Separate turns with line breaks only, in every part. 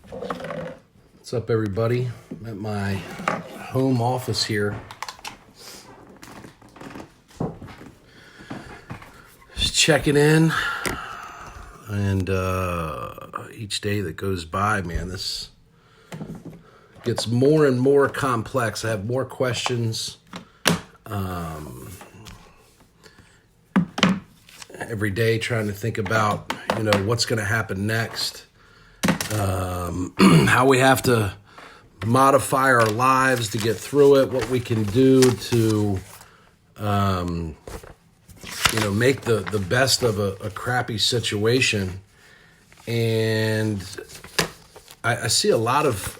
What's up, everybody? I'm at my home office here. Just checking in. And each day that goes by, man, this gets more and more complex. I have more questions every day, trying to think about, what's going to happen next. How we have to modify our lives to get through it, what we can do to, make the best of a crappy situation. And I see a lot of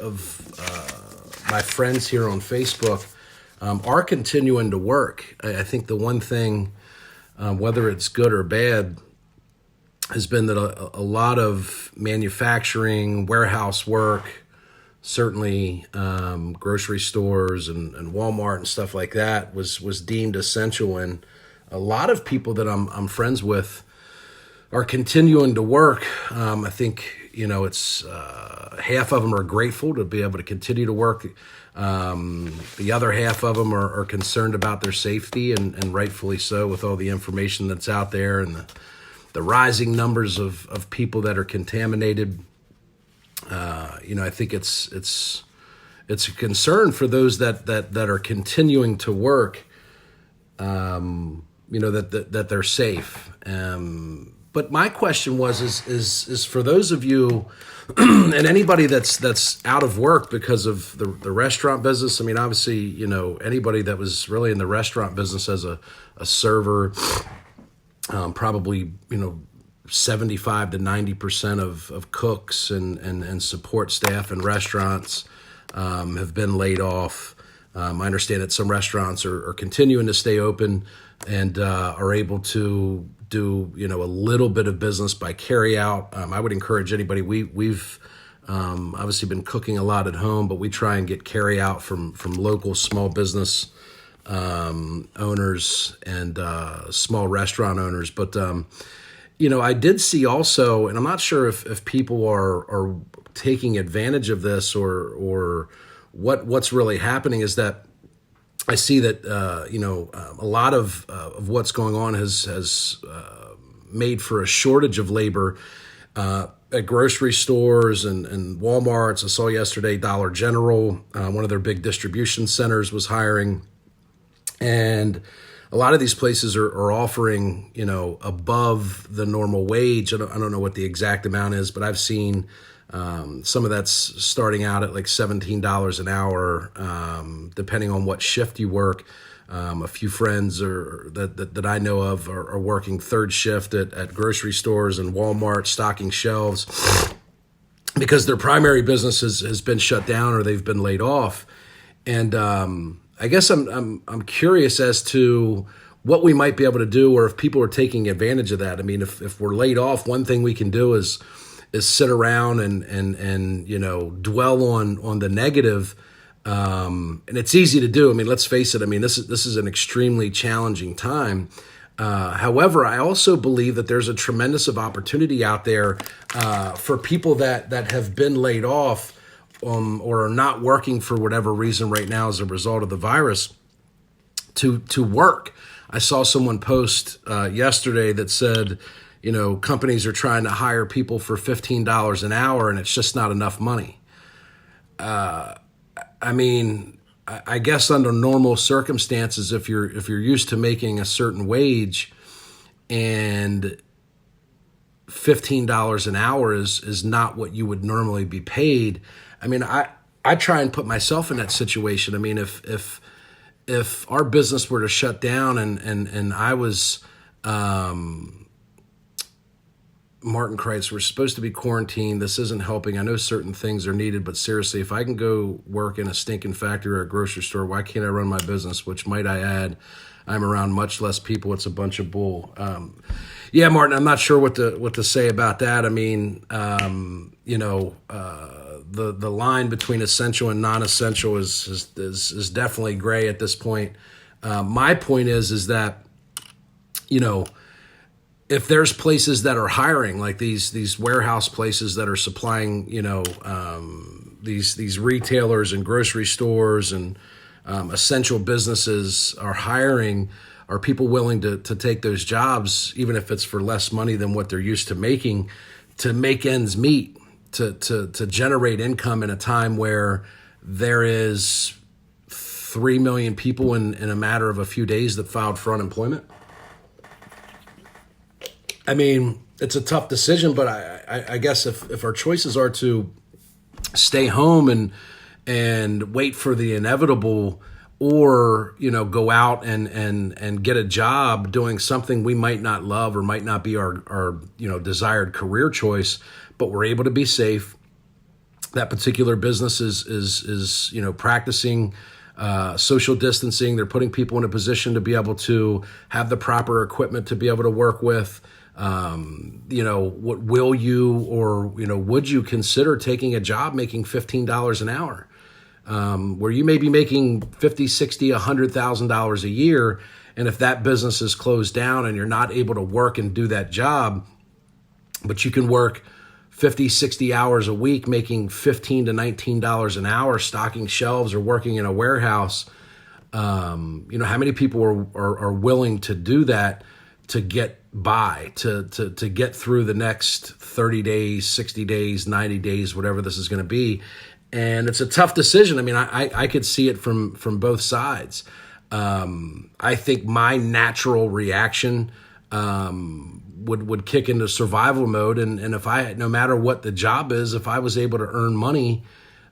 my friends here on Facebook are continuing to work. I think the one thing, whether it's good or bad, has been that a lot of manufacturing, warehouse work, certainly grocery stores and Walmart and stuff like that was deemed essential. And a lot of people that I'm friends with are continuing to work. I think, it's half of them are grateful to be able to continue to work. The other half of them are concerned about their safety, and rightfully so, with all the information that's out there and the rising numbers of people that are contaminated. I think it's a concern for those that are continuing to work, that they're safe. But my question is for those of you and anybody that's out of work because of the restaurant business. I mean, obviously, anybody that was really in the restaurant business as a server, probably, 75 to 90% of cooks and support staff in restaurants have been laid off. I understand that some restaurants are continuing to stay open and are able to do, a little bit of business by carry out. I would encourage anybody. We've obviously been cooking a lot at home, but we try and get carry out from local small business owners and small restaurant owners. But I did see also, and I'm not sure if people are taking advantage of this or what's really happening, is that I see that a lot of what's going on has made for a shortage of labor at grocery stores and Walmarts. I saw yesterday Dollar General, one of their big distribution centers, was hiring. And a lot of these places are offering, above the normal wage. I don't know what the exact amount is, but I've seen some of that's starting out at like $17 an hour, depending on what shift you work. A few friends that I know of are working third shift at grocery stores and Walmart, stocking shelves, because their primary business has been shut down or they've been laid off. And I guess I'm curious as to what we might be able to do, or if people are taking advantage of that. I mean, if we're laid off, one thing we can do is sit around and dwell on the negative, and it's easy to do. I mean, let's face it. I mean, this is an extremely challenging time. However, I also believe that there's a tremendous of opportunity out there for people that have been laid off or are not working for whatever reason right now as a result of the virus to work. I saw someone post yesterday that said, companies are trying to hire people for $15 an hour, and it's just not enough money. I mean, I guess under normal circumstances, if you're used to making a certain wage and $15 an hour is not what you would normally be paid. I mean, I try and put myself in that situation. I mean, if our business were to shut down and I was, Martin Kreitz, we're supposed to be quarantined. This isn't helping. I know certain things are needed, but seriously, if I can go work in a stinking factory or a grocery store, why can't I run my business? Which, might I add, I'm around much less people. It's a bunch of bull. Yeah, Martin, I'm not sure what to say about that. I mean, the line between essential and non-essential is definitely gray at this point. My point is that, if there's places that are hiring, like these warehouse places that are supplying, these retailers and grocery stores and essential businesses are hiring, are people willing to take those jobs, even if it's for less money than what they're used to making, to make ends meet, to generate income in a time where there is 3 million people in a matter of a few days that filed for unemployment? I mean, it's a tough decision, but I guess if our choices are to stay home and wait for the inevitable, or go out and get a job doing something we might not love or might not be our desired career choice, but we're able to be safe. That particular business is practicing social distancing. They're putting people in a position to be able to have the proper equipment to be able to work with. What will you, or would you consider taking a job making $15 an hour, where you may be making $50, $60, $100,000 a year, and if that business is closed down and you're not able to work and do that job, but you can work 50, 60 hours a week making $15 to $19 an hour stocking shelves or working in a warehouse. How many people are willing to do that to get by, to get through the next 30 days, 60 days, 90 days, whatever this is going to be? And it's a tough decision. I mean, I could see it from both sides. I think my natural reaction would kick into survival mode. And if no matter what the job is, if I was able to earn money,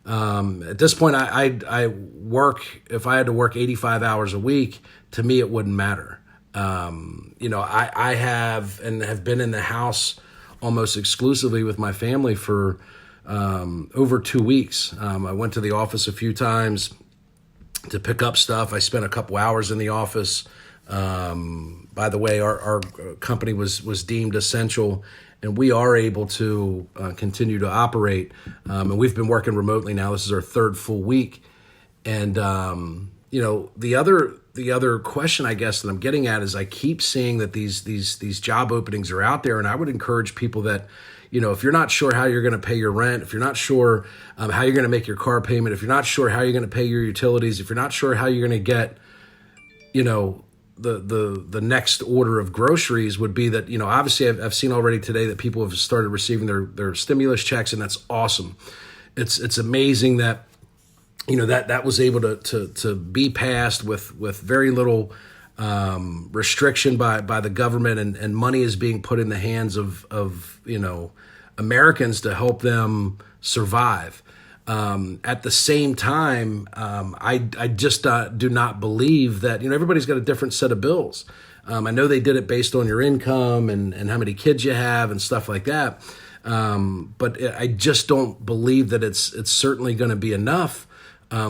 at this point, I work, if I had to work 85 hours a week, to me, it wouldn't matter. I have been in the house almost exclusively with my family for over 2 weeks. I went to the office a few times to pick up stuff. I spent a couple hours in the office. By the way, our company was deemed essential, and we are able to continue to operate. And we've been working remotely now. This is our third full week. And, the other question, I guess, that I'm getting at is I keep seeing that these job openings are out there, and I would encourage people that, if you're not sure how you're going to pay your rent, if you're not sure how you're going to make your car payment, if you're not sure how you're going to pay your utilities, if you're not sure how you're going to get, the next order of groceries, would be that, obviously I've seen already today that people have started receiving their stimulus checks, and that's awesome. It's amazing that that was able to be passed with very little restriction by the government, and money is being put in the hands of Americans to help them survive. At the same time, I just do not believe that, everybody's got a different set of bills. I know they did it based on your income and how many kids you have and stuff like that. But I just don't believe that it's certainly going to be enough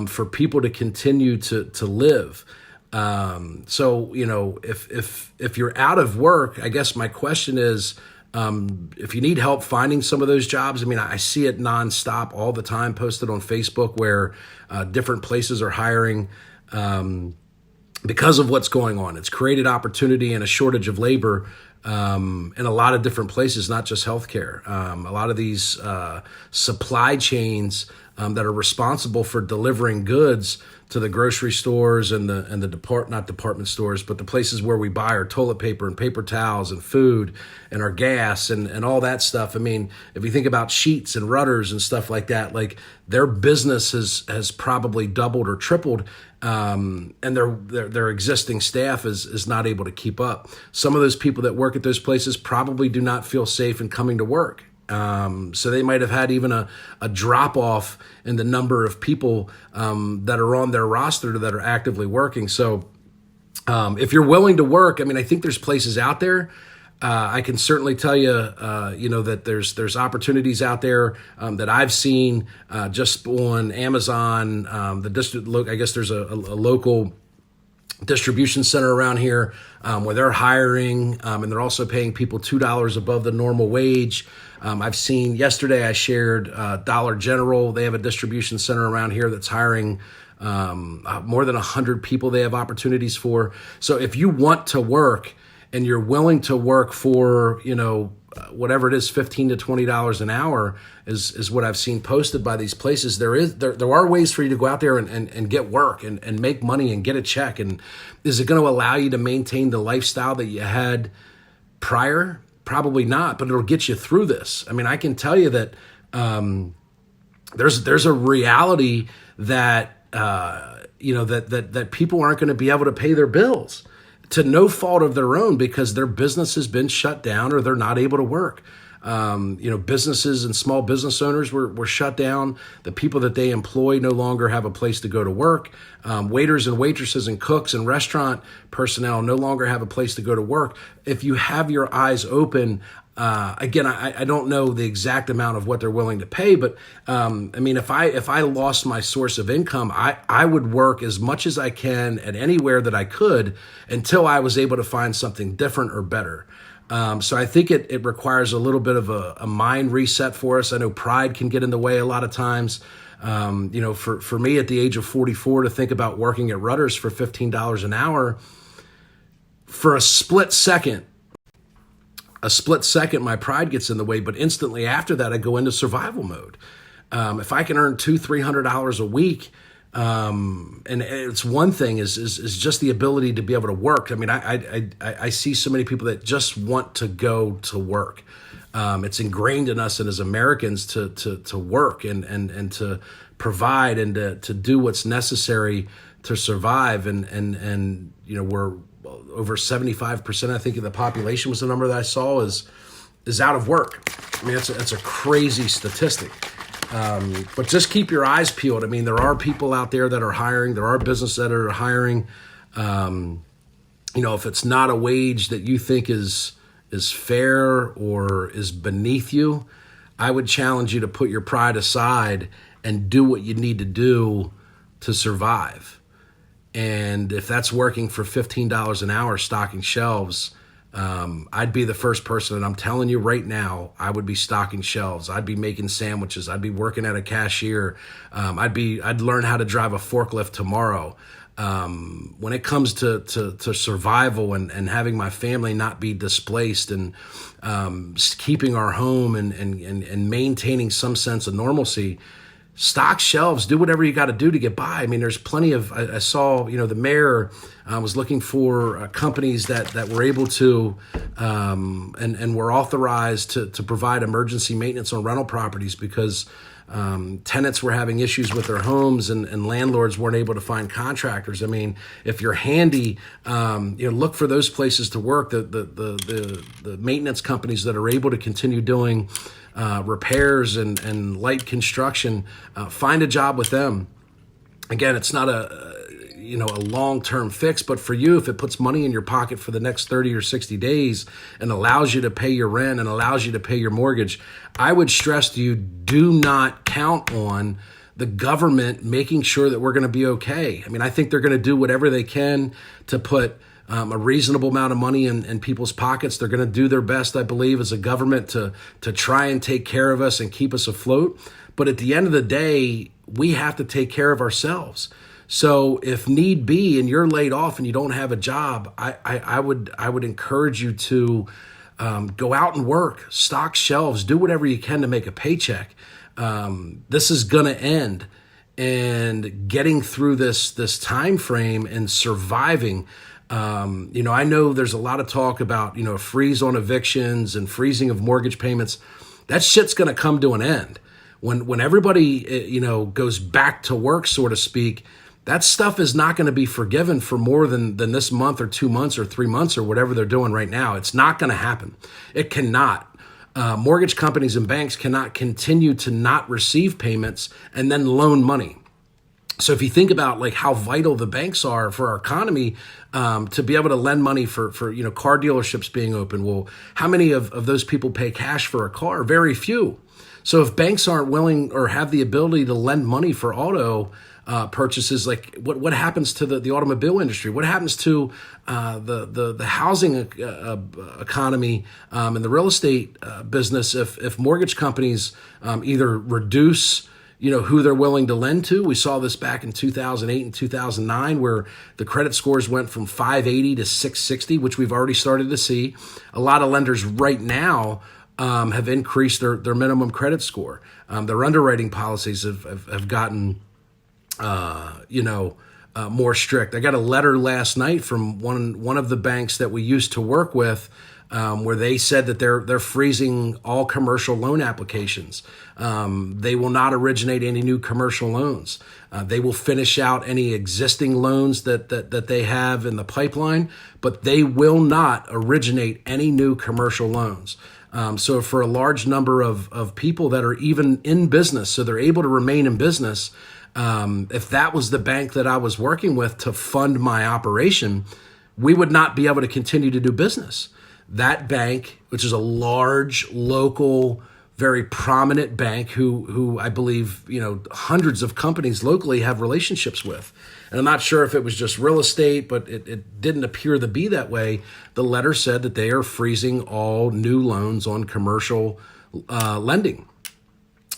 for people to continue to live. So, if you're out of work, I guess my question is, if you need help finding some of those jobs, I mean, I see it nonstop all the time posted on Facebook where different places are hiring because of what's going on. It's created opportunity and a shortage of labor in a lot of different places, not just healthcare. A lot of these supply chains that are responsible for delivering goods to the grocery stores and the not department stores, but the places where we buy our toilet paper and paper towels and food and our gas and all that stuff. I mean, if you think about sheets and rudders and stuff like that, like their business has probably doubled or tripled, and their existing staff is not able to keep up. Some of those people that work at those places probably do not feel safe in coming to work. So they might have had even a drop off in the number of people that are on their roster that are actively working. So if you're willing to work, I mean, I think there's places out there. I can certainly tell you, that there's opportunities out there that I've seen just on Amazon. I guess there's a local distribution center around here where they're hiring, and they're also paying people $2 above the normal wage. I've seen yesterday, I shared Dollar General. They have a distribution center around here that's hiring more than 100 people they have opportunities for. So if you want to work and you're willing to work for, whatever it is, $15 to $20 an hour is what I've seen posted by these places. There are ways for you to go out there and get work and make money and get a check. And is it going to allow you to maintain the lifestyle that you had prior? Probably not, but it'll get you through this. I mean, I can tell you that there's a reality that that people aren't going to be able to pay their bills to no fault of their own because their business has been shut down or they're not able to work. Businesses and small business owners were shut down. The people that they employ no longer have a place to go to work. Waiters and waitresses and cooks and restaurant personnel no longer have a place to go to work. If you have your eyes open, again, I don't know the exact amount of what they're willing to pay, but if I lost my source of income, I would work as much as I can at anywhere that I could until I was able to find something different or better. So I think it requires a little bit of a mind reset for us. I know pride can get in the way a lot of times. For me at the age of 44 to think about working at Rutter's for $15 an hour, for a split second, my pride gets in the way, but instantly after that, I go into survival mode. If I can earn $200-$300 a week, and it's one thing is just the ability to be able to work. I mean, I see so many people that just want to go to work. It's ingrained in us and as Americans to work and to provide and to do what's necessary to survive. And we're over 75%, I think, of the population was the number that I saw is out of work. I mean, that's a crazy statistic. But just keep your eyes peeled. I mean, there are people out there that are hiring. There are businesses that are hiring. If it's not a wage that you think is fair or is beneath you, I would challenge you to put your pride aside and do what you need to do to survive. And if that's working for $15 an hour stocking shelves, I'd be the first person, and I'm telling you right now, I would be stocking shelves. I'd be making sandwiches. I'd be working at a cashier. I'd learn how to drive a forklift tomorrow. When it comes to survival and having my family not be displaced and keeping our home and maintaining some sense of normalcy, stock shelves, do whatever you got to do to get by. I mean, there's plenty of, I saw, the mayor was looking for companies that were able to and were authorized to provide emergency maintenance on rental properties because tenants were having issues with their homes and landlords weren't able to find contractors. I mean, if you're handy, look for those places to work, the maintenance companies that are able to continue doing repairs and light construction, find a job with them. Again, it's not a long-term fix, but for you, if it puts money in your pocket for the next 30 or 60 days and allows you to pay your rent and allows you to pay your mortgage, I would stress to you, do not count on the government making sure that we're going to be okay. I mean, I think they're going to do whatever they can to put a reasonable amount of money in people's pockets. They're going to do their best, I believe, as a government to try and take care of us and keep us afloat. But at the end of the day, we have to take care of ourselves. So if need be and you're laid off and you don't have a job, I would encourage you to go out and work, stock shelves, do whatever you can to make a paycheck. This is going to end. And getting through this time frame and surviving, I know there's a lot of talk about, a freeze on evictions and freezing of mortgage payments. That shit's going to come to an end. When everybody, goes back to work, so to speak, that stuff is not going to be forgiven for more than this month or 2 months or 3 months or whatever they're doing right now. It's not going to happen. It cannot. Mortgage companies and banks cannot continue to not receive payments and then loan money. So if you think about like how vital the banks are for our economy, to be able to lend money for car dealerships being open, well, how many of those people pay cash for a car? Very few. So if banks aren't willing or have the ability to lend money for auto purchases, like what happens to the automobile industry? What happens to the housing economy and the real estate business if mortgage companies either reduce who they're willing to lend to. We saw this back in 2008 and 2009, where the credit scores went from 580 to 660, which we've already started to see. A lot of lenders right now have increased their minimum credit score. Their underwriting policies have gotten, more strict. I got a letter last night from one of the banks that we used to work with, where they said that they're freezing all commercial loan applications. They will not originate any new commercial loans. They will finish out any existing loans that they have in the pipeline, but they will not originate any new commercial loans. So for a large number of people that are even in business, so they're able to remain in business, if that was the bank that I was working with to fund my operation, we would not be able to continue to do business. That bank, which is a large, local, very prominent bank who I believe, hundreds of companies locally have relationships with. And I'm not sure if it was just real estate, but it didn't appear to be that way. The letter said that they are freezing all new loans on commercial lending.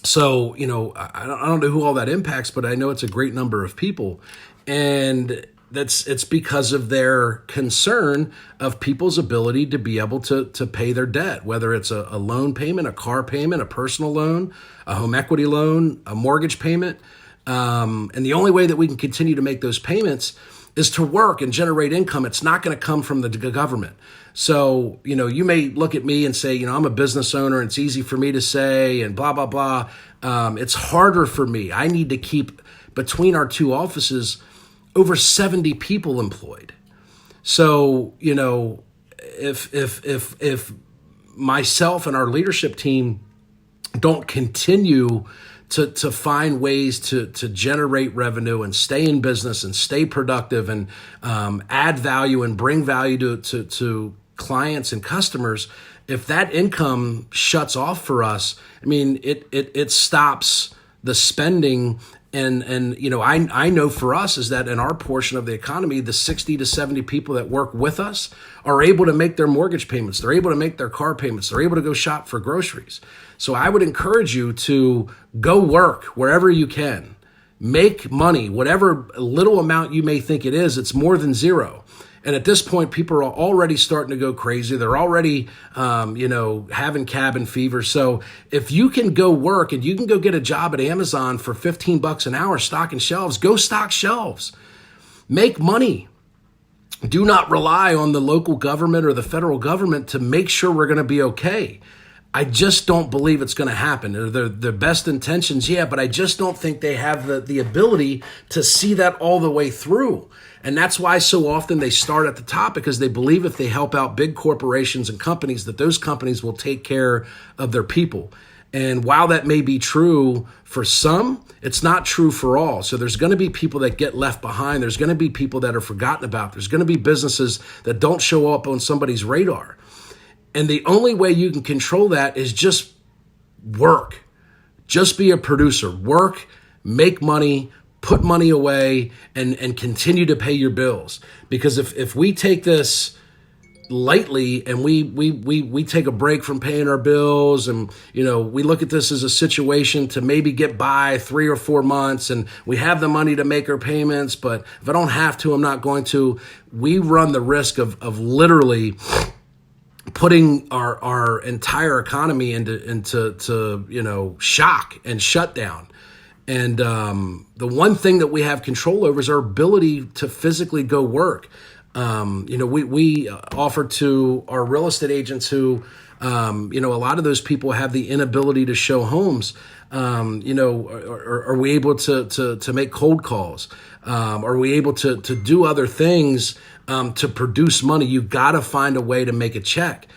So, I don't know who all that impacts, but I know it's a great number of people. And it's because of their concern of people's ability to be able to pay their debt, whether it's a loan payment, a car payment, a personal loan, a home equity loan, a mortgage payment. And the only way that we can continue to make those payments is to work and generate income. It's not going to come from the government. So, you may look at me and say, I'm a business owner and it's easy for me to say and blah, blah, blah. It's harder for me. I need to keep between our two offices over 70 people employed. So, if myself and our leadership team don't continue to find ways to generate revenue and stay in business and stay productive and add value and bring value to clients and customers, if that income shuts off for us, it stops the spending. And I know for us is that in our portion of the economy, the 60 to 70 people that work with us are able to make their mortgage payments. They're able to make their car payments. They're able to go shop for groceries. So I would encourage you to go work wherever you can. Make money, whatever little amount you may think it is, it's more than zero. And at this point, people are already starting to go crazy. They're already, having cabin fever. So if you can go work and you can go get a job at Amazon for $15 an hour stocking shelves, go stock shelves. Make money. Do not rely on the local government or the federal government to make sure we're going to be okay. I just don't believe it's going to happen. Their best intentions, yeah, but I just don't think they have the ability to see that all the way through. And that's why so often they start at the top, because they believe if they help out big corporations and companies, that those companies will take care of their people. And while that may be true for some, it's not true for all. So there's going to be people that get left behind. There's going to be people that are forgotten about. There's going to be businesses that don't show up on somebody's radar. And the only way you can control that is just work. Just be a producer. Work, make money, put money away, and continue to pay your bills. Because if we take this lightly and we take a break from paying our bills and, we look at this as a situation to maybe get by 3 or 4 months and we have the money to make our payments, but if I don't have to, I'm not going to, we run the risk of literally putting our entire economy into shock and shutdown. And the one thing that we have control over is our ability to physically go work. We offer to our real estate agents who, a lot of those people have the inability to show homes. Are we able to make cold calls? Are we able to do other things to produce money? You got to find a way to make a check.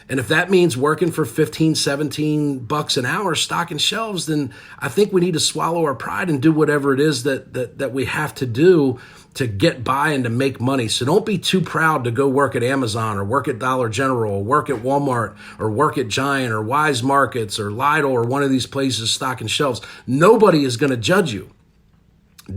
And if that means working for $15, $17 an hour, stocking shelves, then I think we need to swallow our pride and do whatever it is that we have to do to get by and to make money. So don't be too proud to go work at Amazon or work at Dollar General or work at Walmart or work at Giant or Wise Markets or Lidl or one of these places stocking shelves. Nobody is going to judge you.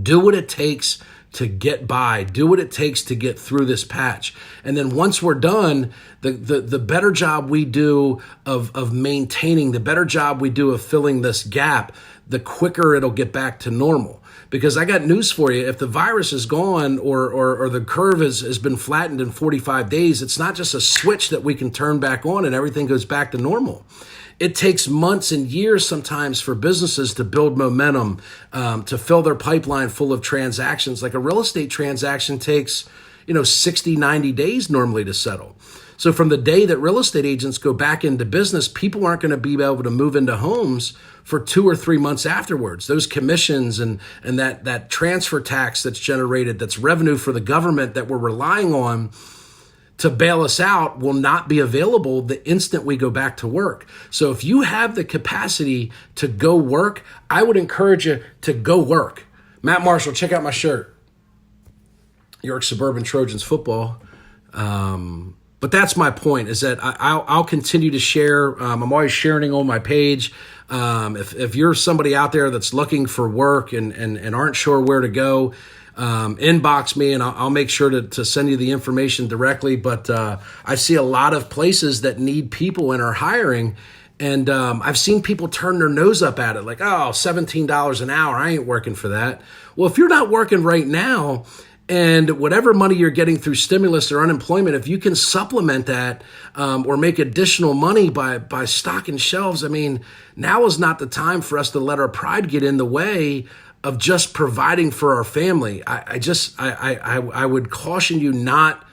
Do what it takes to get by, do what it takes to get through this patch. And then once we're done, the better job we do of maintaining, the better job we do of filling this gap, the quicker it'll get back to normal. Because I got news for you. If the virus is gone or the curve has been flattened in 45 days, it's not just a switch that we can turn back on and everything goes back to normal. It takes months and years sometimes for businesses to build momentum, to fill their pipeline full of transactions. Like a real estate transaction takes, 60, 90 days normally to settle. So from the day that real estate agents go back into business, people aren't going to be able to move into homes for 2 or 3 months afterwards. Those commissions and that transfer tax that's generated, that's revenue for the government that we're relying on to bail us out, will not be available the instant we go back to work. So if you have the capacity to go work, I would encourage you to go work. Matt Marshall, check out my shirt. York Suburban Trojans football. But that's my point, is that I'll continue to share. I'm always sharing on my page. If you're somebody out there that's looking for work and aren't sure where to go, inbox me and I'll make sure to send you the information directly. But I see a lot of places that need people and are hiring. And I've seen people turn their nose up at it like, oh, $17 an hour. I ain't working for that. Well, if you're not working right now, and whatever money you're getting through stimulus or unemployment, if you can supplement that or make additional money by stocking shelves, I mean, now is not the time for us to let our pride get in the way of just providing for our family. I would caution you not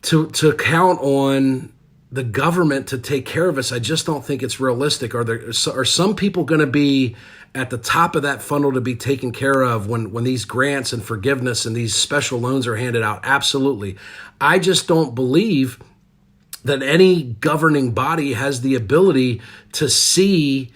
to count on the government to take care of us. I just don't think it's realistic. Are some people going to be at the top of that funnel to be taken care of when these grants and forgiveness and these special loans are handed out? Absolutely. I just don't believe that any governing body has the ability to see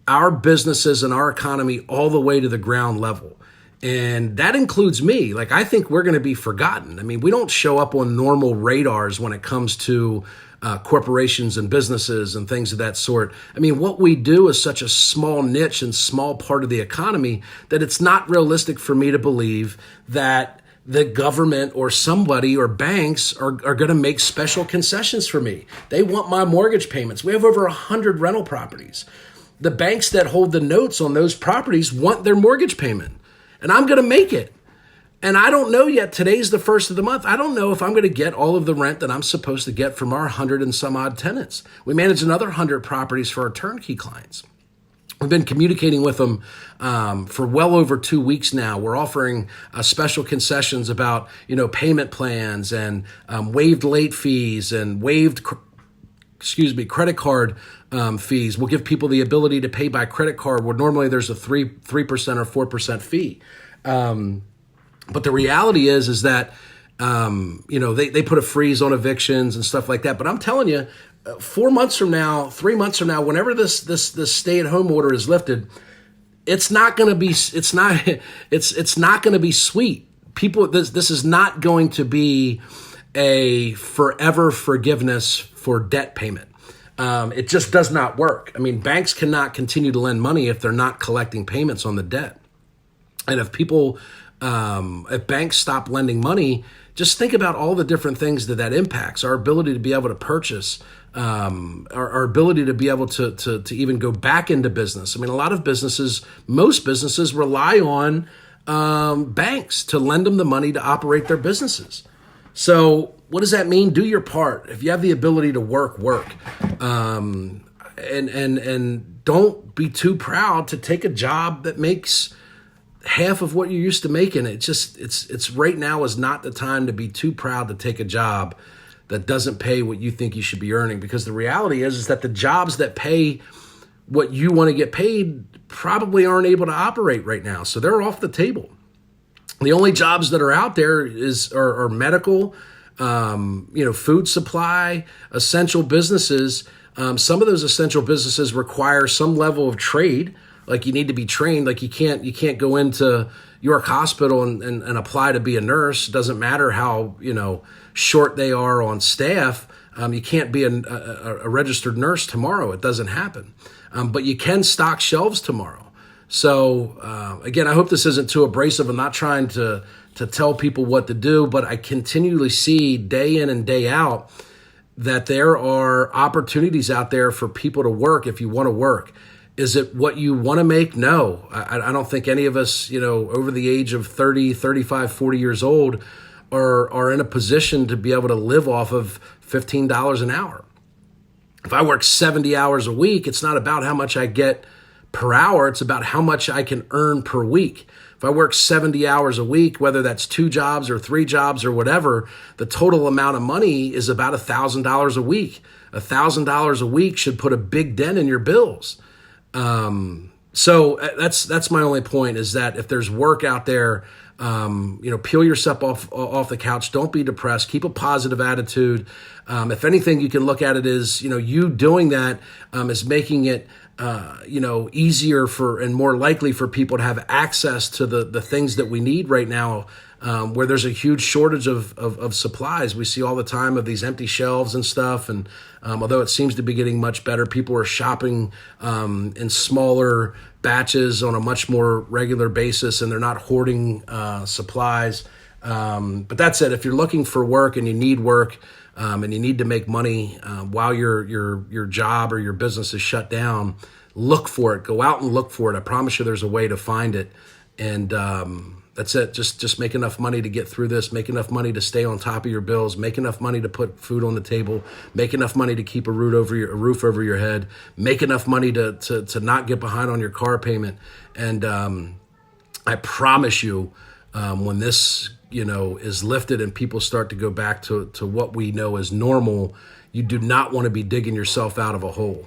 our businesses and our economy all the way to the ground level. And that includes me. Like, I think we're going to be forgotten. I mean, we don't show up on normal radars when it comes to corporations and businesses and things of that sort. I mean, what we do is such a small niche and small part of the economy that it's not realistic for me to believe that the government or somebody or banks are going to make special concessions for me. They want my mortgage payments. We have over 100 rental properties. The banks that hold the notes on those properties want their mortgage payment. And I'm going to make it. And I don't know yet. Today's the first of the month. I don't know if I'm going to get all of the rent that I'm supposed to get from our 100 and some odd tenants. We manage another 100 properties for our turnkey clients. We've been communicating with them for well over 2 weeks now. We're offering special concessions about, payment plans and waived late fees and waived credit card fees. We'll give people the ability to pay by credit card where normally there's a 3% or 4% fee. But the reality is that, they put a freeze on evictions and stuff like that. But I'm telling you, 4 months from now, 3 months from now, whenever this stay-at-home order is lifted, it's not going to be sweet. People, this is not going to be a forever forgiveness for debt payment. It just does not work. I mean, banks cannot continue to lend money if they're not collecting payments on the debt. And if banks stop lending money, just think about all the different things that impacts our ability to be able to purchase, our ability to be able to even go back into business. I mean, most businesses rely on banks to lend them the money to operate their businesses. So what does that mean? Do your part. If you have the ability to work. And don't be too proud to take a job that makes half of what you're used to making. It's right now is not the time to be too proud to take a job that doesn't pay what you think you should be earning, because the reality is that the jobs that pay what you want to get paid probably aren't able to operate right now. So they're off the table. The only jobs that are out there are medical, food supply, essential businesses. Some of those essential businesses require some level of trade. Like, you need to be trained. Like, you can't go into York Hospital and apply to be a nurse. It doesn't matter how short they are on staff. You can't be a registered nurse tomorrow. It doesn't happen. But you can stock shelves tomorrow. So again, I hope this isn't too abrasive. I'm not trying to tell people what to do, but I continually see day in and day out that there are opportunities out there for people to work if you want to work. Is it what you want to make? No. I don't think any of us, over the age of 30, 35, 40 years old are in a position to be able to live off of $15 an hour. If I work 70 hours a week, it's not about how much I get per hour. It's about how much I can earn per week. If I work 70 hours a week, whether that's 2 jobs or 3 jobs or whatever, the total amount of money is about $1,000 a week. $1,000 a week should put a big dent in your bills. So that's my only point, is that if there's work out there, peel yourself off the couch. Don't be depressed. Keep a positive attitude. If anything, you can look at it as, you doing that is making it easier and more likely for people to have access to the things that we need right now, where there's a huge shortage of supplies. We see all the time of these empty shelves and stuff. And although it seems to be getting much better, people are shopping in smaller batches on a much more regular basis, and they're not hoarding supplies. But that's it. If you're looking for work and you need work, and you need to make money while your job or your business is shut down, look for it. Go out and look for it. I promise you there's a way to find it. And that's it. Just make enough money to get through this. Make enough money to stay on top of your bills. Make enough money to put food on the table. Make enough money to keep a roof over your head. Make enough money to not get behind on your car payment. And I promise you, when this is lifted and people start to go back to what we know as normal, you do not want to be digging yourself out of a hole.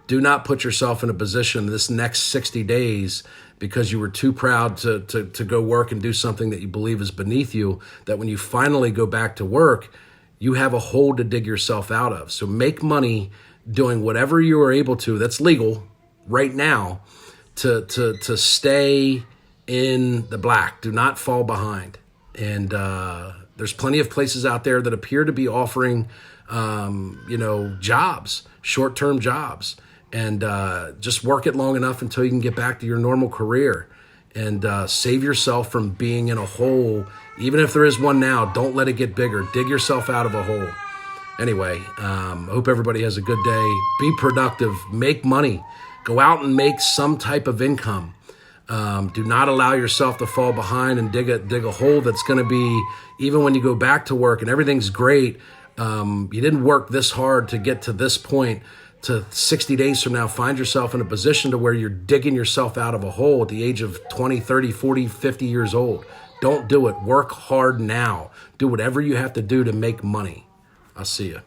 Do not put yourself in a position this next 60 days because you were too proud to go work and do something that you believe is beneath you, that when you finally go back to work, you have a hole to dig yourself out of. So make money doing whatever you are able to, that's legal right now, to stay in the black. Do not fall behind. And there's plenty of places out there that appear to be offering, jobs, short-term jobs. And just work it long enough until you can get back to your normal career. And save yourself from being in a hole. Even if there is one now, don't let it get bigger. Dig yourself out of a hole. Anyway, I hope everybody has a good day. Be productive. Make money. Go out and make some type of income. Do not allow yourself to fall behind and dig a hole that's going to be, even when you go back to work and everything's great, you didn't work this hard to get to this point. To 60 days from now, find yourself in a position to where you're digging yourself out of a hole at the age of 20, 30, 40, 50 years old. Don't do it. Work hard now. Do whatever you have to do to make money. I'll see you.